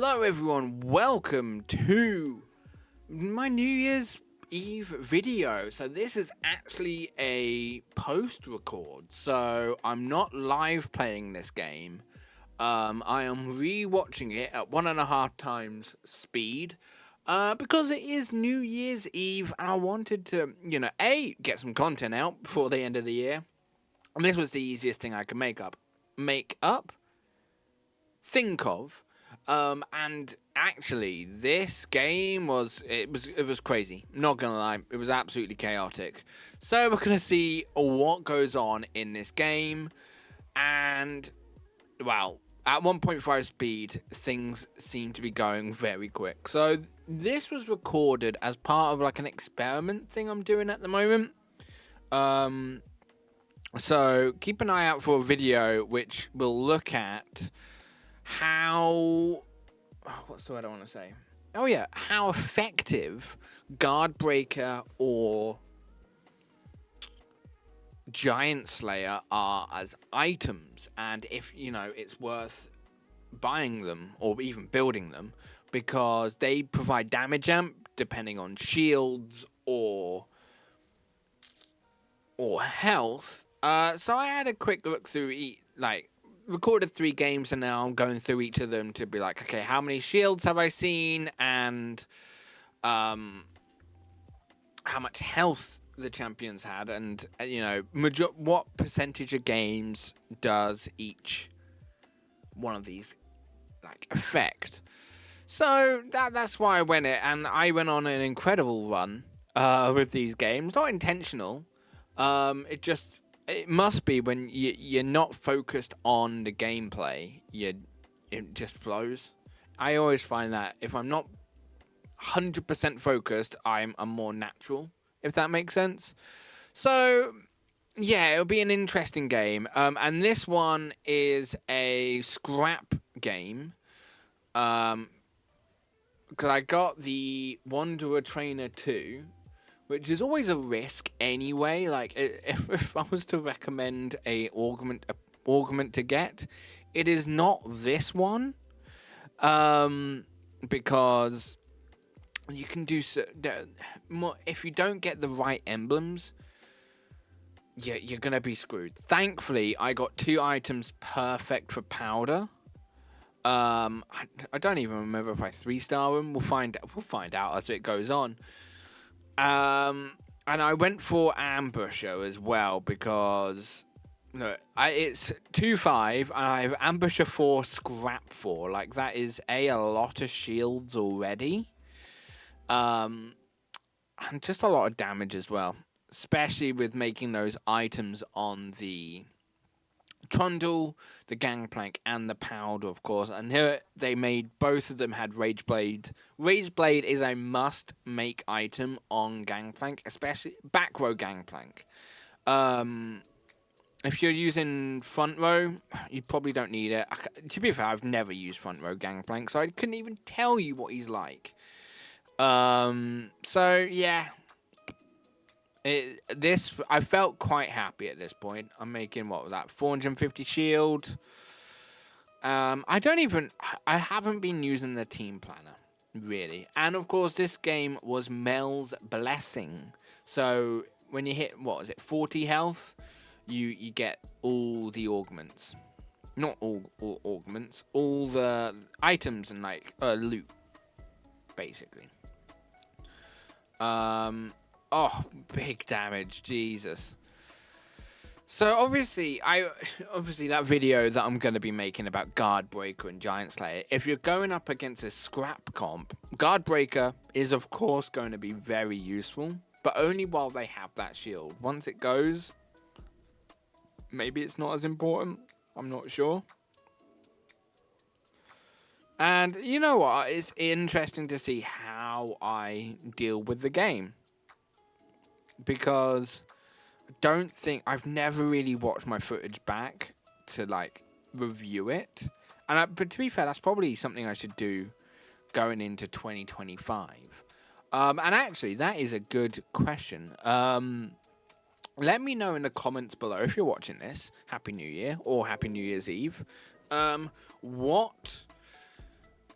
Hello everyone, welcome to my New Year's Eve video. So this is actually a post-record, so I'm not live playing this game. I am re-watching it at 1.5 times speed. Because it is New Year's Eve, and I wanted to, get some content out before the end of the year. And this was the easiest thing I could think of. And actually, this game was crazy. Not gonna lie, it was absolutely chaotic. So we're gonna see what goes on in this game, and wow, at 1.5 speed, things seem to be going very quick. So this was recorded as part of like an experiment thing I'm doing at the moment. So keep an eye out for a video which will look at how what's the word I want to say? Oh yeah, how effective Guard Breaker or Giant Slayer are as items, and if it's worth buying them or even building them, because they provide damage amp depending on shields or health. So I had a quick look through recorded 3 games, and now I'm going through each of them to be like, okay, how many shields have I seen, and how much health the champions had, and what percentage of games does each one of these affect. So that's why I went and I went on an incredible run with these games. Not intentional. It must be when you're not focused on the gameplay, it just flows. I always find that if I'm not 100% focused, I'm more natural, if that makes sense. So, yeah, it'll be an interesting game. And this one is a scrap game. Because I got the Wanderer Trainer 2, which is always a risk anyway. Like, if I was to recommend a augment to get, it is not this one, because you can do if you don't get the right emblems, you're gonna be screwed. Thankfully, I got 2 items perfect for powder. I don't even remember if I 3-star them. We'll find out as it goes on. And I went for Ambusher as well because it's 2-5 and I have Ambusher 4, Scrap 4. Like, that is a lot of shields already. And just a lot of damage as well, especially with making those items on the Trundle, the Gangplank, and the Powder, of course. And here they made both of them had Rage Blade. Rage Blade is a must-make item on Gangplank, especially back row Gangplank. If you're using front row, you probably don't need it. To be fair, I've never used front row Gangplank, so I couldn't even tell you what he's like. So yeah. I felt quite happy at this point. I'm making 450 shield. I haven't been using the team planner really, and of course this game was Mel's Blessing. So when you hit 40 health, you get all the augments, not all augments, all the items and loot, basically. Oh, big damage, Jesus. So obviously that video that I'm going to be making about Guard Breaker and Giant Slayer, if you're going up against a scrap comp, Guard Breaker is of course going to be very useful, but only while they have that shield. Once it goes, maybe it's not as important. I'm not sure. And you know what? It's interesting to see how I deal with the game, because I've never really watched my footage back to review it. But to be fair, that's probably something I should do going into 2025. And actually, that is a good question. Let me know in the comments below if you're watching this. Happy New Year or Happy New Year's Eve. What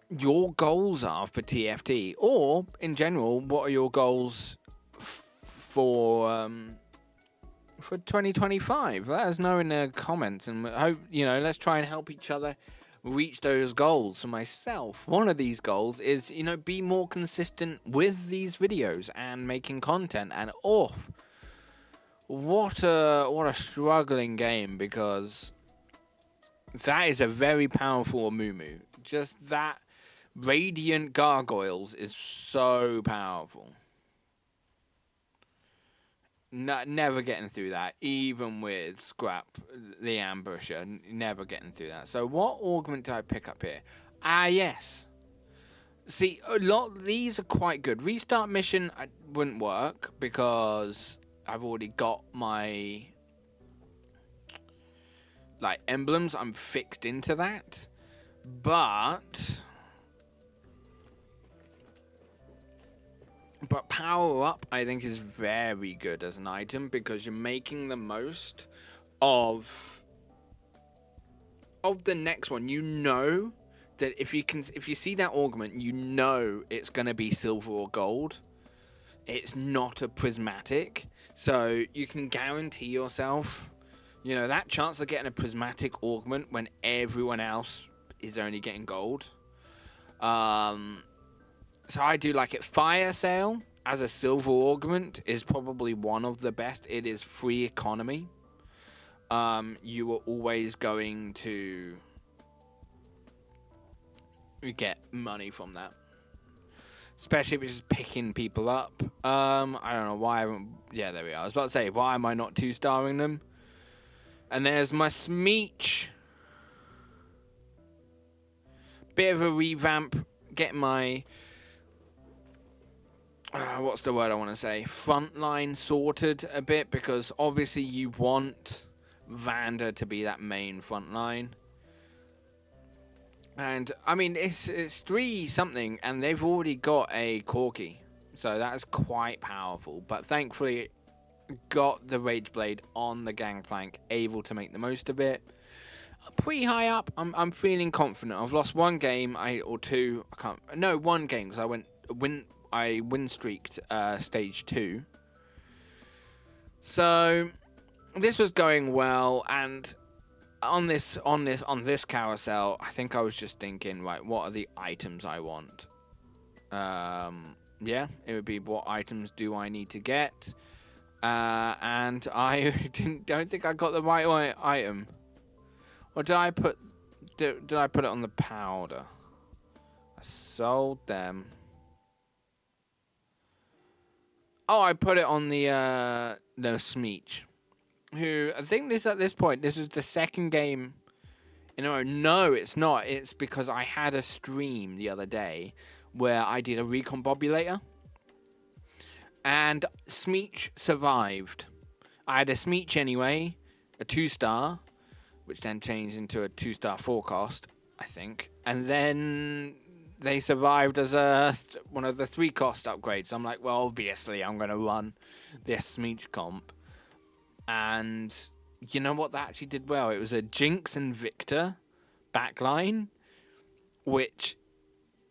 your goals are for TFT, or in general, what are your goals for 2025? Let us know in the comments, and hope let's try and help each other reach those goals. For myself, one of these goals is be more consistent with these videos and making content. And what a struggling game, because that is a very powerful Amumu. Just that Radiant Gargoyles is so powerful. Never getting through that, even with Scrap, the Ambusher. Never getting through that. So what augment did I pick up here? Ah, yes. See, a lot these are quite good. Restart mission wouldn't work because I've already got my emblems. I'm fixed into that. But power up, I think, is very good as an item, because you're making the most of the next one. That if you see that augment, it's gonna be silver or gold. It's not a prismatic, so you can guarantee yourself, that chance of getting a prismatic augment when everyone else is only getting gold. So I do like it. Fire Sale as a silver augment is probably one of the best. It is free economy. You are always going to get money from that, especially if it's just picking people up. I don't know why I haven't. Yeah, there we are. I was about to say, why am I not 2-starring them? And there's my Smeech. Bit of a revamp. Get my what's the word I want to say? Frontline sorted a bit, because obviously you want Vander to be that main frontline. And I mean, it's 3-something, and they've already got a Corki, so that is quite powerful. But thankfully, got the Rage Blade on the Gangplank, able to make the most of it. I'm pretty high up. I'm feeling confident. I've lost one game, or two. One game, because I win streaked stage 2. So this was going well, and on this carousel, I think I was just thinking, right, what are the items I want? Yeah, it would be, what items do I need to get? And I don't think I got the right item. Or did I put it on the powder? I sold them. Oh, I put it on the Smeech, who I think at this point, this was the second game. No, it's not. It's because I had a stream the other day where I did a recombobulator, and Smeech survived. I had a Smeech anyway, a 2-star, which then changed into a 2-star forecast, I think, and then they survived as one of the 3-cost upgrades. So I'm like, well, obviously I'm going to run this Smeech comp. And you know what? That actually did well. It was a Jinx and Victor backline, which,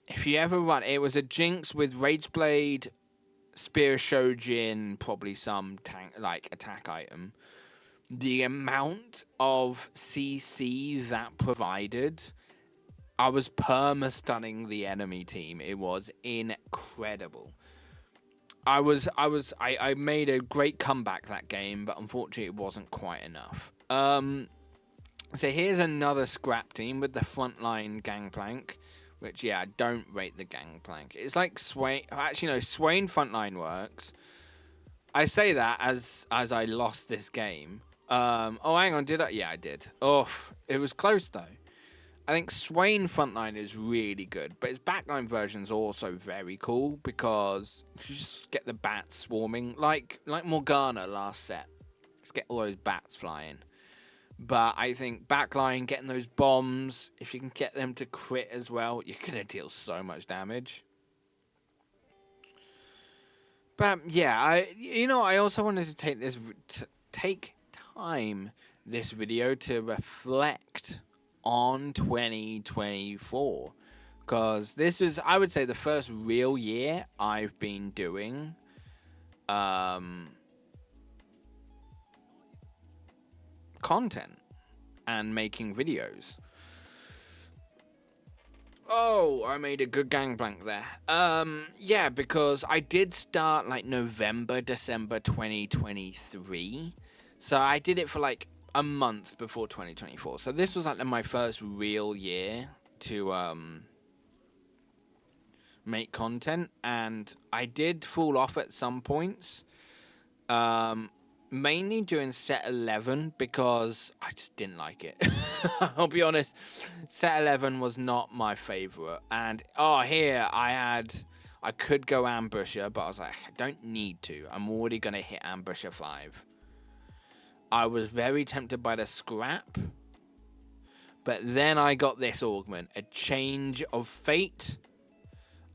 if you ever run, it was a Jinx with Rageblade, Spear Shojin, probably some tank, attack item. The amount of CC that provided, I was perma-stunning the enemy team. It was incredible. I made a great comeback that game, but unfortunately it wasn't quite enough. So here's another scrap team with the frontline Gangplank, which, yeah, I don't rate the Gangplank. It's like Swain. Actually, no, Swain frontline works. I say that as I lost this game. Oh, hang on, did I? Yeah, I did. Oh, it was close, though. I think Swain frontline is really good, but his backline version is also very cool, because you just get the bats swarming, like Morgana last set. Just get all those bats flying. But I think backline, getting those bombs, if you can get them to crit as well, you're going to deal so much damage. But yeah, I also wanted to take this video to reflect on 2024, because this is, I would say, the first real year I've been doing content and making videos. Oh, I made a good gangblank there. Yeah, because I did start like November, December 2023. So I did it for like a month before 2024. So this was like my first real year to make content, and I did fall off at some points. Mainly during set 11 because I just didn't like it. I'll be honest, set 11 was not my favorite. And here I could go ambusher, but I was like, I don't need to. I'm already gonna hit ambusher 5. I was very tempted by the scrap, but then I got this augment, a change of fate.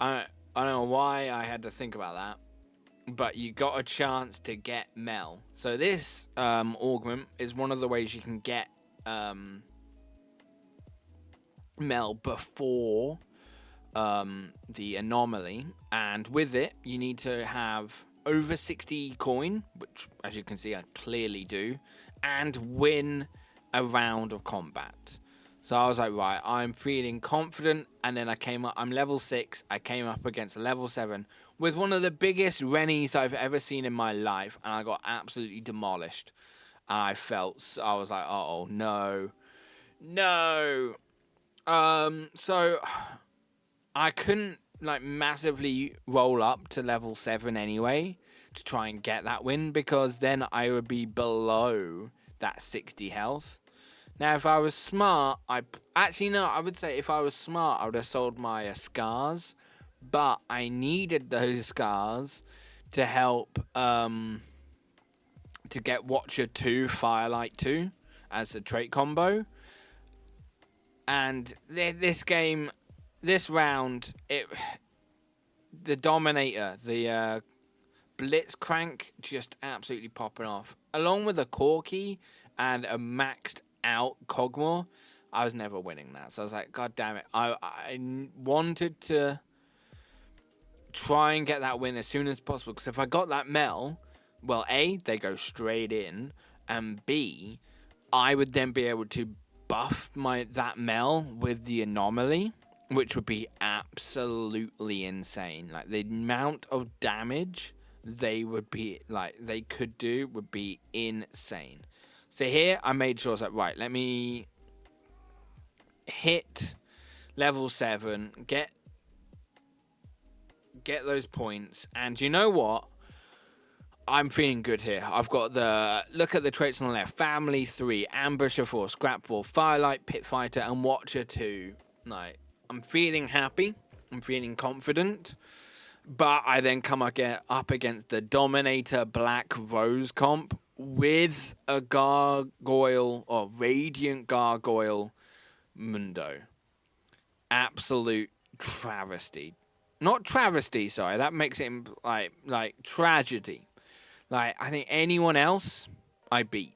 I don't know why I had to think about that. But you got a chance to get Mel. So this augment is one of the ways you can get Mel before the anomaly. And with it, you need to have over 60 coin, which, as you can see, I clearly do, and win a round of combat. So I was like, right, I'm feeling confident, and then I came up, I'm level 6, I came up against a level 7 with one of the biggest Rennies I've ever seen in my life, and I got absolutely demolished. And I was like, oh, no. So I couldn't, like, massively roll up to level 7 anyway to try and get that win, because then I would be below that 60 health. Now, if I was smart, I would say if I was smart, I would have sold my scars. But I needed those scars to help to get Watcher 2, Firelight 2 as a trait combo. And this round, the Dominator, the Blitzcrank, just absolutely popping off. Along with a Corki and a maxed out Cogmore, I was never winning that. So I was like, God damn it. I wanted to try and get that win as soon as possible, because if I got that Mel, well, A, they go straight in, and B, I would then be able to buff that Mel with the anomaly, which would be absolutely insane. Like, the amount of damage they could do would be insane. So here, I made sure I was like, right, let me hit level 7, get those points, and you know what? I'm feeling good here. I've got look at the traits on the left. Family 3, Ambusher 4, Scrap 4, Firelight, Pit Fighter, and Watcher 2. Like, I'm feeling happy. I'm feeling confident. But I then come up against the Dominator Black Rose comp with a Gargoyle, or Radiant Gargoyle Mundo. Absolute travesty. Not travesty, sorry. That makes it like tragedy. Like, I think anyone else, I beat.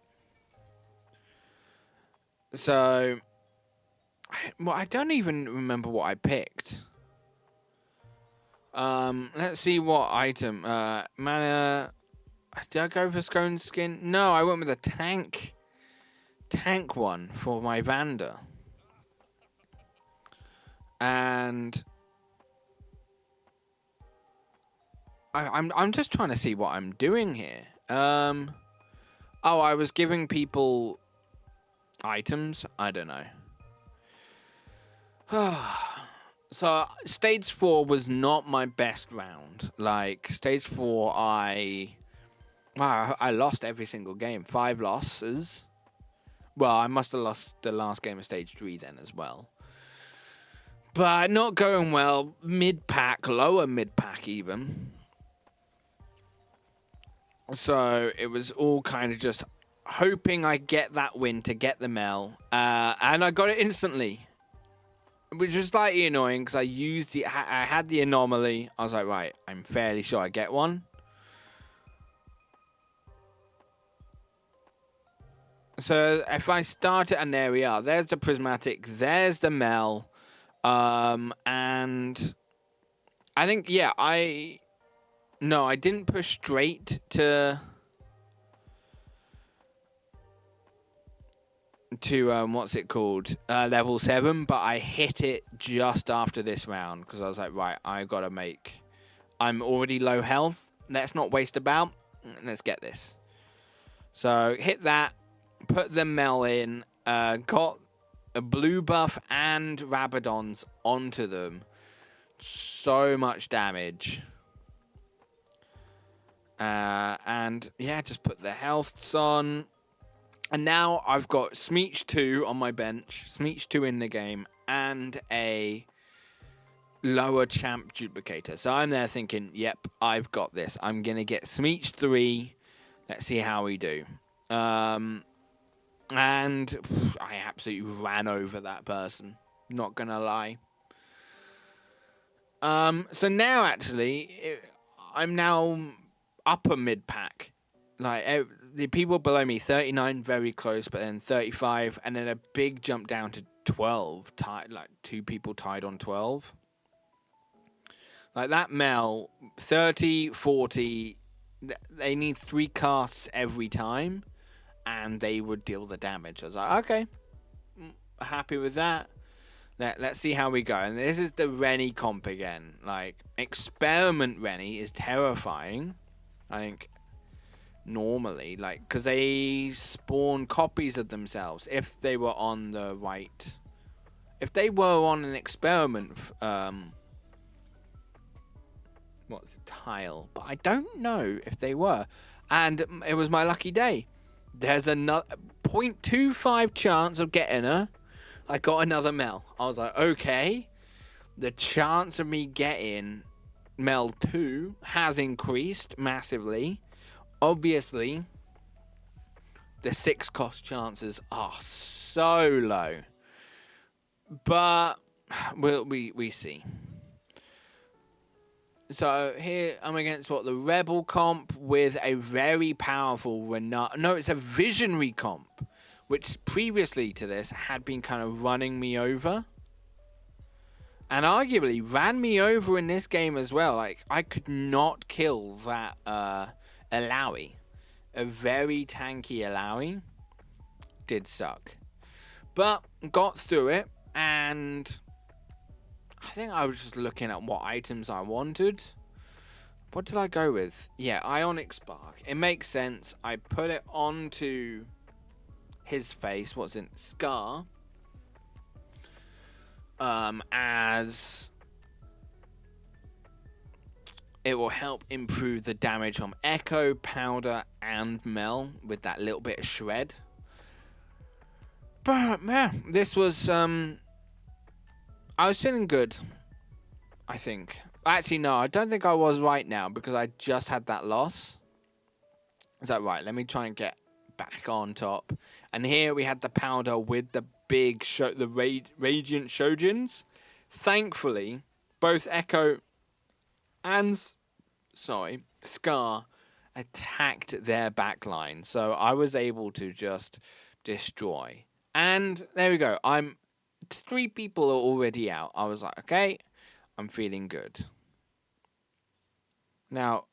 So, I don't even remember what I picked. Let's see what item. Mana. Did I go for Scone Skin? No, I went with a tank one for my Vander. And I'm just trying to see what I'm doing here. I was giving people items. I don't know. So stage 4 was not my best round. Like, stage 4, I lost every single game. 5 losses. Well, I must have lost the last game of stage 3 then as well. But not going well. Mid-pack, lower mid-pack even. So it was all kind of just hoping I get that win to get the Mel. And I got it instantly. Which was slightly annoying because I had the anomaly. I was like, right, I'm fairly sure I get one. So if I start it, and there we are. There's the prismatic. There's the Mel. And I think, yeah, I didn't push straight to what's it called, level 7, but I hit it just after this round because I was like, right, I gotta make. I'm already low health. Let's not waste about. Let's get this. So hit that, put the Mel in, got a blue buff and Rabadons onto them. So much damage. And yeah, just put the healths on. And now I've got Smeech 2 on my bench, Smeech 2 in the game, and a lower champ duplicator. So I'm there thinking, yep, I've got this. I'm going to get Smeech 3. Let's see how we do. And I absolutely ran over that person. Not going to lie. So now, actually, I'm now upper mid-pack. Like, the people below me, 39, very close, but then 35, and then a big jump down to 12, like 2 people tied on 12. Like that Mel, 30, 40, they need 3 casts every time, and they would deal the damage. I was like, okay, happy with that. Let's see how we go. And this is the Rennie comp again. Like, Experiment Rennie is terrifying, I think. Normally, like, because they spawn copies of themselves if they were on the right. If they were on an experiment, what's it, tile? But I don't know if they were, and it was my lucky day. There's another 0.25 chance of getting her. I got another Mel. I was like, okay, the chance of me getting Mel 2 has increased massively. Obviously, the 6 cost chances are so low, but we see. So here I'm against the Rebel comp with a very powerful Renard. No, it's a Visionary comp, which previously to this had been kind of running me over, and arguably ran me over in this game as well. Like, I could not kill that Alawi. A very tanky Alawi. Did suck. But got through it, and I think I was just looking at what items I wanted. What did I go with? Yeah, Ionic Spark. It makes sense. I put it onto his face. What's in Scar? As it will help improve the damage on Echo, Powder, and Mel with that little bit of shred. But man, this was I was feeling good, I think. Actually, no, I don't think I was right now because I just had that loss. Is that right? Let me try and get back on top. And here we had the Powder with the big the Radiant Shojins. Thankfully, both Echo and Scar attacked their backline, so I was able to just destroy. And there we go. 3 people are already out. I was like, okay, I'm feeling good. Now,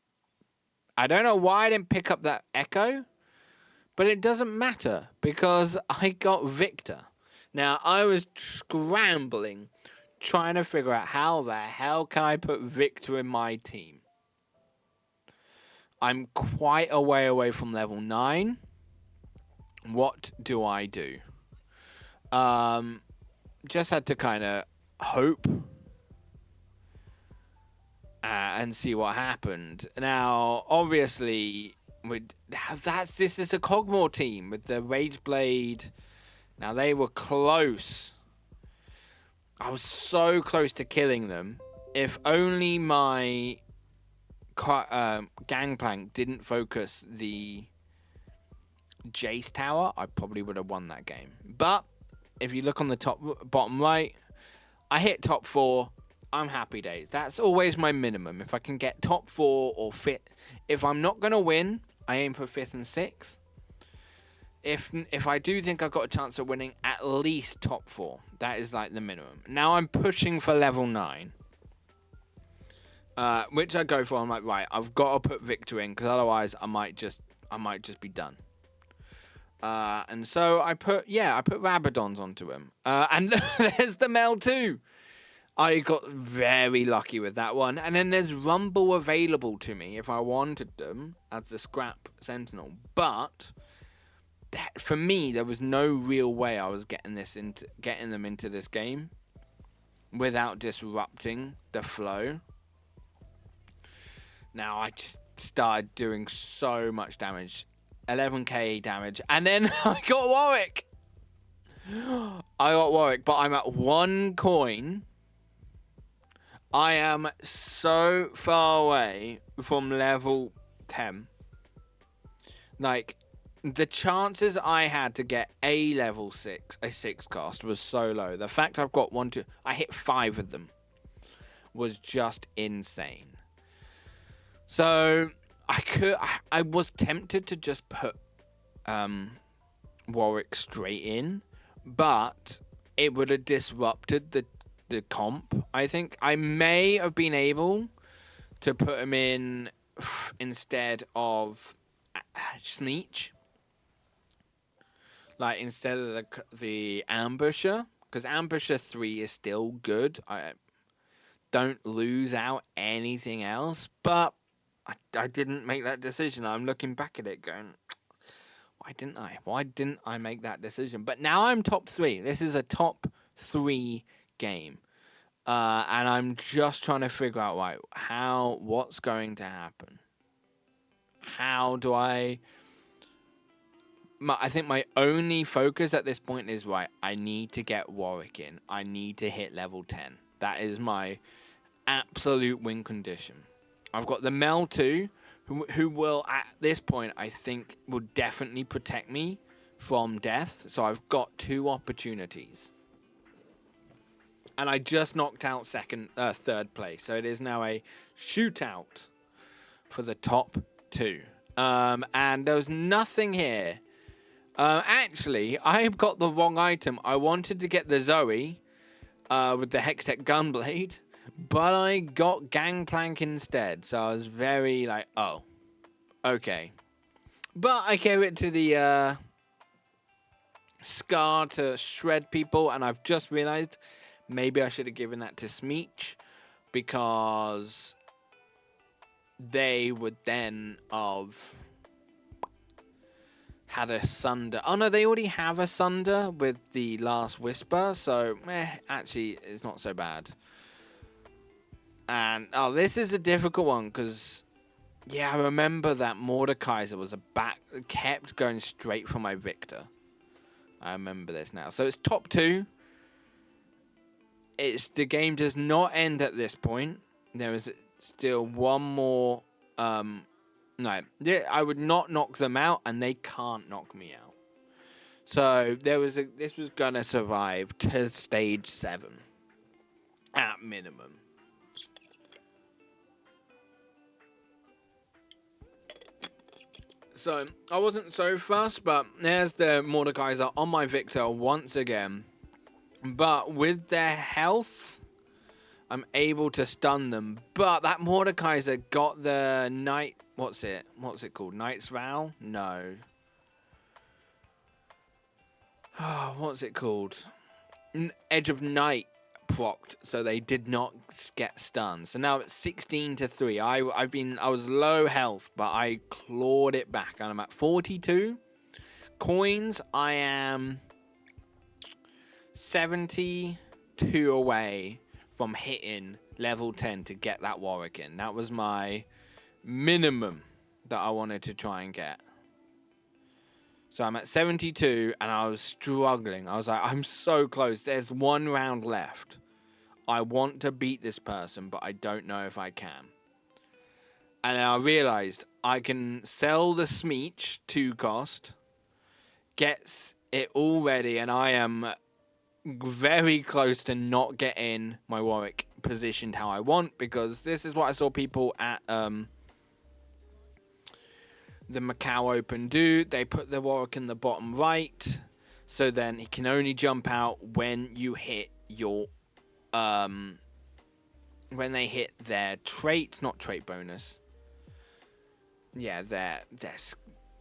I don't know why I didn't pick up that Echo, but it doesn't matter because I got Victor. Now, I was scrambling, trying to figure out how the hell can I put Victor in my team. I'm quite a way away from level 9. What do I do? Just had to kind of hope and see what happened. Now, obviously, this is a Cogmore team with the Rageblade. Now, they were close. I was so close to killing them. If only my Gangplank didn't focus the Jace Tower, I probably would have won that game. But if you look on the bottom right, I hit top 4. I'm happy days. That's always my minimum. If I can get top 4 or 5th. If I'm not going to win, I aim for 5th and 6th. if I do think I've got a chance of winning, at least top 4. That is like the minimum. Now I'm pushing for level 9. Which I go for. I'm like, right, I've got to put Victor in, because otherwise I might just be done. And so I put Rabadons onto him. And there's the Mel too. I got very lucky with that one. And then there's Rumble available to me if I wanted them as the Scrap Sentinel. But for me, there was no real way I was getting them into this game without disrupting the flow. Now I just started doing so much damage. 11k damage. And then I got Warwick. But I'm at 1 coin. I am so far away from level 10. Like, the chances I had to get a 6 cast was so low. The fact I've got I hit 5 of them was just insane. So I was tempted to just put Warwick straight in, but it would have disrupted the comp. I think I may have been able to put him in instead of Sneech, like instead of the Ambusher, because Ambusher 3 is still good. I don't lose out anything else, but I didn't make that decision. I'm looking back at it going, why didn't I? Why didn't I make that decision? But now I'm top 3. This is a top 3 game. And I'm just trying to figure out, what's going to happen? How do I think my only focus at this point is, I need to get Warwick in. I need to hit level 10. That is my absolute win condition. I've got the Mel too, who will, at this point, I think, will definitely protect me from death. So I've got 2 opportunities. And I just knocked out third place. So it is now a shootout for the top 2. And there was nothing here. Actually, I've got the wrong item. I wanted to get the Zoe with the Hextech Gunblade, but I got Gangplank instead. So I was very like, oh, okay. But I gave it to the Scar to shred people, and I've just realized maybe I should have given that to Smeech, because they would then have had a Sunder. Oh no, they already have a Sunder with the Last Whisper, so actually it's not so bad. And this is a difficult one, because I remember that Mordekaiser was kept going straight for my Victor. I remember this now. So it's top 2. The game does not end at this point. There is still one more. No, I would not knock them out, and they can't knock me out. So this was gonna survive to stage 7 at minimum. So I wasn't so fussed, but there's the Mordekaiser on my Victor once again. But with their health, I'm able to stun them. But that Mordekaiser got the Night... What's it called? Knight's Vow? No. Oh, what's it called? Edge of Night procced, so they did not get stunned. So now it's 16-3. I was low health, but I clawed it back, and I'm at 42 coins. I am 72 away from hitting level 10 to get that Warwick in. That was my minimum that I wanted to try and get. So I'm at 72, and I was struggling. I was like, I'm so close. There's 1 round left. I want to beat this person, but I don't know if I can. And then I realized I can sell the Smeech 2 cost, gets it all ready, and I am very close to not getting my Warwick positioned how I want, because this is what I saw people at the Macau Open do. They put the Warwick in the bottom right, so then he can only jump out when you hit your when they hit their trait, not trait bonus. Yeah, their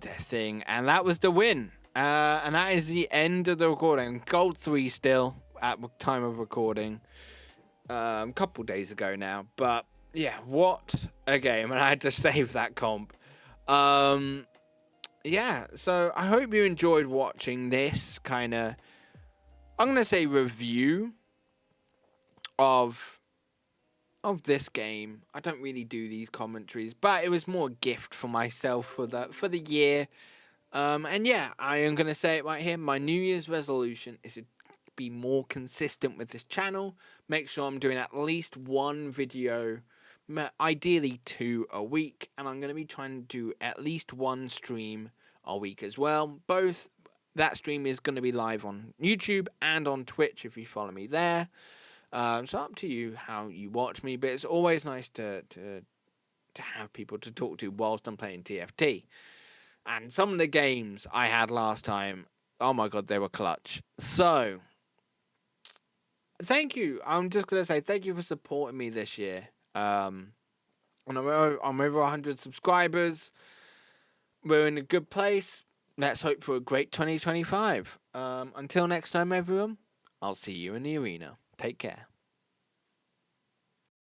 thing, and that was the win. And that is the end of the recording. Gold 3 still at the time of recording. A couple days ago now, but yeah, what a game, and I had to save that comp. Yeah, so I hope you enjoyed watching this kind of, I'm gonna say, review of this game. I don't really do these commentaries, but it was more a gift for myself for the year. And yeah, I am gonna say it right here. My New Year's resolution is to be more consistent with this channel. Make sure I'm doing at least one video, ideally 2 a week, and I'm gonna be trying to do at least one stream a week as well. Both that stream is gonna be live on YouTube and on Twitch if you follow me there. So up to you how you watch me, but it's always nice to have people to talk to whilst I'm playing TFT. And some of the games I had last time, oh my god, they were clutch. So, thank you. I'm just going to say thank you for supporting me this year. And I'm over 100 subscribers. We're in a good place. Let's hope for a great 2025. Until next time, everyone, I'll see you in the arena. Take care.